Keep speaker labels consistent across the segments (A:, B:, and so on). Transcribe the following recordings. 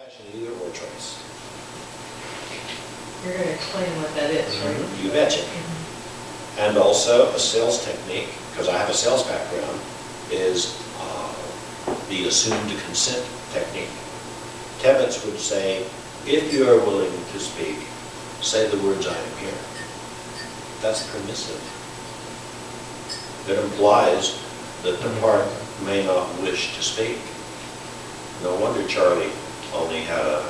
A: Cash and either or choice.
B: You're going to explain what that is, right?
A: You betcha. And also a sales technique, because I have a sales background, is the assumed consent technique. Tebbets would say, if you are willing to speak, say the words, I am here. That's permissive. It implies that the part may not wish to speak. No wonder Charlie only had a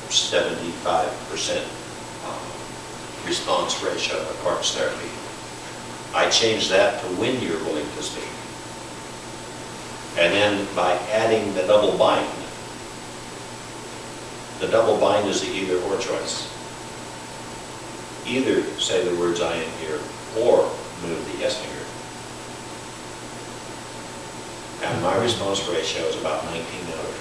A: 75% response ratio of parts therapy. I changed that to when you're willing to speak. And then by adding the double bind is the either or choice. Either say the words I am here or move the yes finger. And my response ratio is about 19 out of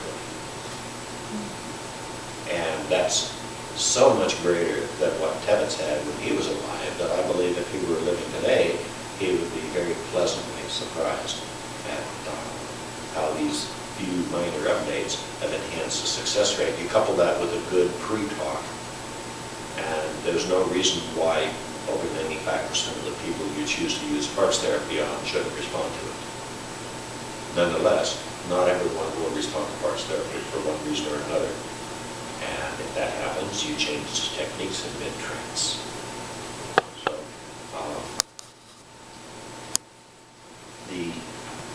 A: 20. And that's so much greater than what Tebbets had when he was alive that I believe if he were living today, he would be very pleasantly surprised at how these few minor updates have enhanced the success rate. You couple that with a good pre-talk, and there's no reason why over 95% of the people you choose to use parts therapy on shouldn't respond to it. Nonetheless, not everyone will respond to parts therapy for one reason or another. And if that happens, you change techniques in mid-trance. So, the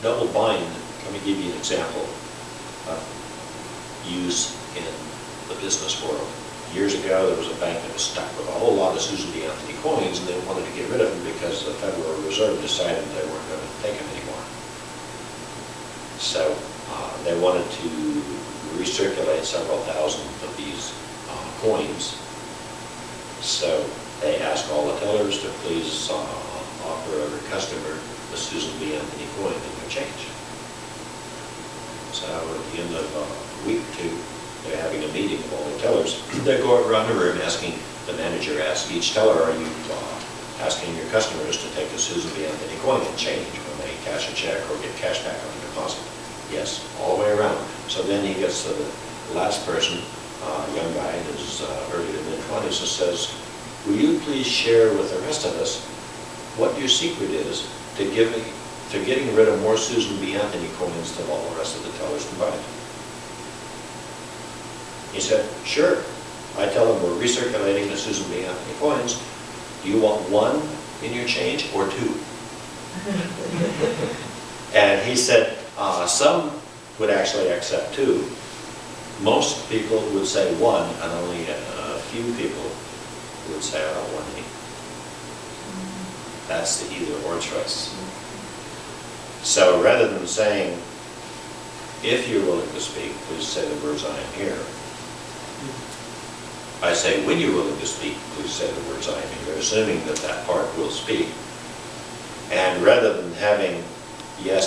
A: double bind, let me give you an example of use in the business world. Years ago, there was a bank that was stuck with a whole lot of Susan B. Anthony coins, and they wanted to get rid of them because the Federal Reserve decided they weren't going to take them anymore. So they wanted to recirculate several thousand of these coins. So they asked all the tellers to please offer every customer the Susan B. Anthony coin in their change. So at the end of a week or two, they're having a meeting of all the tellers. They go around the room asking, the manager asks each teller, are you asking your customers to take the Susan B. Anthony coin and change when they cash a check or get cash back on the deposit? Yes, all the way around. So then he gets to the last person, a young guy in his early to mid-20s, and says, will you please share with the rest of us what your secret is to getting rid of more Susan B. Anthony coins than all the rest of the tellers combined? He said, sure. I tell them we're recirculating the Susan B. Anthony coins. Do you want one in your change or two? And he said, some would actually accept two. Most people would say one, and only a few people would say, I don't want any. That's the either or choice. So rather than saying, if you're willing to speak, please say the words I am here. I say, when you're willing to speak, please say the words I am here, assuming that that part will speak. And rather than having yes,